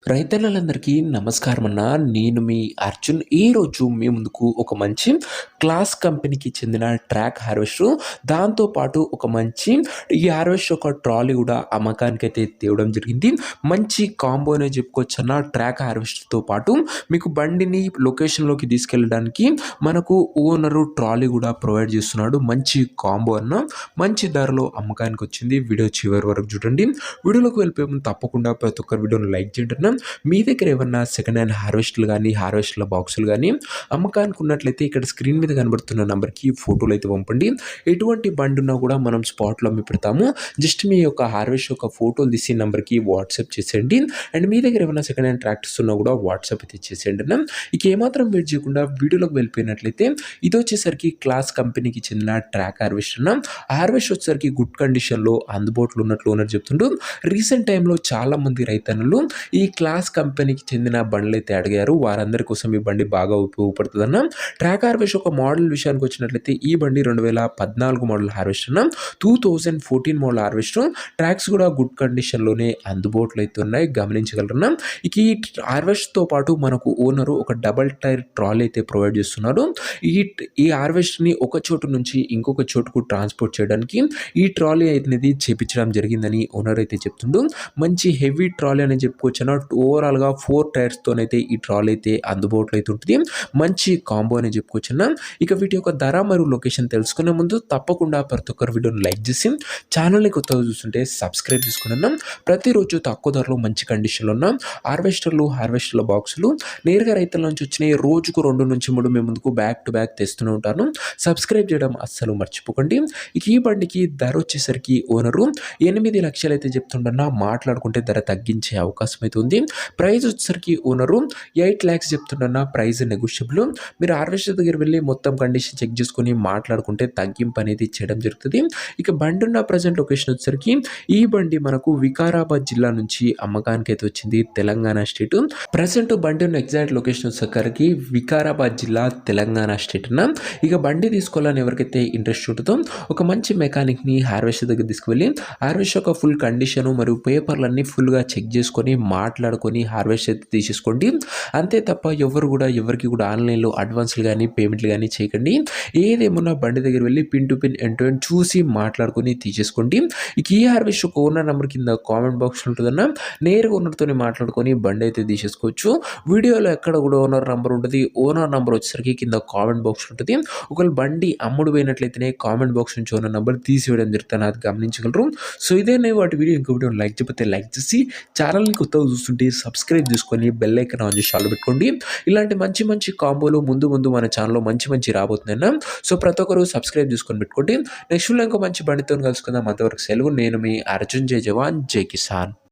రైతన్నలందరికీ నమస్కారం అన్న. నేను మీ అర్జున్. ఈరోజు మీ ముందుకు ఒక మంచి క్లాస్ కంపెనీకి చెందిన ట్రాక్ హార్వెస్టర్, దాంతో పాటు ఒక మంచి ఈ హార్వెస్టర్ ఒక ట్రాలీ కూడా అమ్మకానికైతే తేవడం జరిగింది. మంచి కాంబో అనే చెప్పుకోవచ్చన్న. ట్రాక్ హార్వెస్టర్తో పాటు మీకు బండిని లొకేషన్లోకి తీసుకెళ్ళడానికి మనకు ఓనరు ట్రాలీ కూడా ప్రొవైడ్ చేస్తున్నాడు. మంచి కాంబో అన్న, మంచి ధరలో అమ్మకానికి వచ్చింది. వీడియో చివరి వరకు చూడండి. వీడియోలోకి వెళ్ళిపోయే ముందు తప్పకుండా ప్రతి ఒక్కరు వీడియోని లైక్ చేయండి అన్న. మీ దగ్గర ఏమన్నా సెకండ్ హ్యాండ్ హార్వెస్టర్లు కానీ, హార్వెస్టర్ల బాక్సులు కానీ అమ్మకానికి ఉన్నట్లయితే ఇక్కడ స్క్రీన్ మీద కనబడుతున్న నెంబర్కి ఫోటోలు అయితే పంపండి. ఎటువంటి బండి ఉన్నా కూడా మనం స్పాట్లో అమ్మి పెడతాము. జస్ట్ మీ యొక్క హార్వెస్టర్ యొక్క ఫోటోలు తీసి నెంబర్కి వాట్సాప్ చేసేయండి. అండ్ మీ దగ్గర ఏమైనా సెకండ్ హ్యాండ్ ట్రాక్టర్స్ ఉన్నా కూడా వాట్సాప్ అయితే చేసేయండి అన్న. ఇక ఏమాత్రం వెయిట్ చేయకుండా వీడియోలోకి వెళ్ళిపోయినట్లయితే ఇది వచ్చేసరికి క్లాస్ కంపెనీకి చెందిన ట్రాక్ హార్వెస్టర్ అన్న. హార్వెస్టర్ వచ్చేసరికి గుడ్ కండిషన్లో అందుబాటులో ఉన్నట్లు ఓనర్ చెప్తుండు. రీసెంట్ టైంలో చాలా మంది రైతన్నులు ఈ క్లాస్ కంపెనీకి చెందిన బండ్లు అయితే అడిగారు. వారందరి కోసం ఈ బండి బాగా ఉపయోగపడుతుందన్న. ట్రాక్ హార్వెస్టర్ ఒక మోడల్ విషయానికి వచ్చినట్లయితే ఈ బండి 2014 మోడల్ హార్వెస్టర్ అన్న. 2014 మోడల్ హార్వెస్టర్. ట్రాక్స్ కూడా గుడ్ కండిషన్లోనే అందుబాటులో అయితే ఉన్నాయి, గమనించగలరన్న. ఇక ఈ హార్వెస్టర్తో పాటు మనకు ఓనరు ఒక డబల్ టైర్ ట్రాలీ అయితే ప్రొవైడ్ చేస్తున్నారు. ఈ ఈ హార్వెస్టర్ని ఒక చోటు నుంచి ఇంకొక చోటుకు ట్రాన్స్పోర్ట్ చేయడానికి ఈ ట్రాలీ అనేది చేపించడం జరిగిందని ఓనర్ అయితే చెప్తుండు. మంచి హెవీ ట్రాలీ అని చెప్పుకోవచ్చు. ఓవరాల్గా 4 టైర్స్తోనైతే ఈ ట్రాలీ అయితే అందుబాటులో అయితే ఉంటుంది. మంచి కాంబో అని చెప్పుకోవచ్చు. ఇక వీటి యొక్క ధర మరియు లొకేషన్ తెలుసుకునే ముందు తప్పకుండా ప్రతి ఒక్కరు వీడియోని లైక్ చేసి ఛానల్ని కొత్తగా చూస్తుంటే సబ్స్క్రైబ్ చేసుకున్నాం. ప్రతిరోజు తక్కువ ధరలో మంచి కండిషన్లో ఉన్న హార్వెస్టర్ల బాక్సులు నేరుగా రైతుల నుంచి వచ్చినాయి. రోజుకు 2 నుంచి 3 మీ ముందుకు బ్యాక్ టు బ్యాక్ తెస్తూనే ఉంటాను. సబ్స్క్రైబ్ చేయడం అస్సలు మర్చిపోకండి. ఇక ఈ బండికి ధర వచ్చేసరికి ఓనరు 8 లక్షలు అయితే చెప్తుండన్నా, మాట్లాడుకుంటే ధర తగ్గించే అవకాశం అయితే ఉంది. ప్రైస్ వచ్చేసరికి ఓనరు 8 lakhs చెప్తున్నా. Price negotiable. మీరు హార్వెస్టర్ దగ్గర వెళ్ళి మొత్తం కండిషన్ చెక్ చేసుకొని మాట్లాడుకుంటే తగ్గింపు అనేది చేయడం జరుగుతుంది. ఇక బండి ఉన్న ప్రజెంట్ లొకేషన్ వచ్చేసరికి ఈ బండి మనకు వికారాబాద్ జిల్లా నుంచి అమ్మకానికి అయితే వచ్చింది, తెలంగాణ స్టేట్. ప్రజెంట్ బండి ఉన్న ఎగ్జాక్ట్ లొకేషన్ వచ్చేసరికి వికారాబాద్ జిల్లా, తెలంగాణ స్టేట్ అన్న. ఇక బండి తీసుకోవాలని ఎవరికైతే ఇంట్రెస్ట్ ఉంటుందో ఒక మంచి మెకానిక్ని హార్వెస్టర్ దగ్గర తీసుకువెళ్ళి హార్వెస్టర్ యొక్క ఫుల్ కండిషన్ మరియు పేపర్లన్నీ ఫుల్గా చెక్ చేసుకొని మాట్లాడుకొని హార్వెస్ట్ అయితే తీసేసుకోండి. అంతే తప్ప ఎవరికి కూడా ఆన్లైన్లో అడ్వాన్స్లు కానీ పేమెంట్లు కానీ చేయకండి. ఏదేమన్నా బండి దగ్గర వెళ్ళి pin to pin end to end చూసి మాట్లాడుకొని తీసేసుకోండి. ఇక ఈ హార్వెస్ట్ ఒక ఓనర్ నెంబర్ కింద కామెంట్ బాక్స్ ఉంటుందన్న. నేరుగా ఓనర్తో మాట్లాడుకొని బండి అయితే తీసేసుకోవచ్చు. వీడియోలో ఎక్కడ కూడా ఓనర్ నెంబర్ ఉంటుంది. ఓనర్ నెంబర్ వచ్చేసరికి కింద కామెంట్ బాక్స్ ఉంటుంది. ఒకవేళ బండి అమ్ముడు పోయినట్లయితేనే కామెంట్ బాక్స్ నుంచి ఓనర్ నెంబర్ తీసివేయడం జరుగుతుంది, అది గమనించగలరు. సో ఇదేనే వాటి వీడియో. ఇంకో వీడియో లైక్ చెప్పితే లైక్ చేసి ఛానల్ని కొత్తగా చూస్తుంటే సబ్స్క్రైబ్ చేసుకొని బెల్ ఐకాన్ ఆన్ చేసి ఆల్ పెట్టుకోండి. ఇలాంటి మంచి మంచి కాంబోలు ముందు మన ఛానల్లో మంచి రాబోతున్నాయి. సో ప్రతి ఒక్కరు సబ్స్క్రైబ్ చేసుకొని పెట్టుకోండి. నెక్స్ట్ ఇంకో మంచి బండితో కలుసుకుందాం. అంతవరకు సెలవు. నేను మీ అర్జున్. జై జవాన్, జై కిసాన్.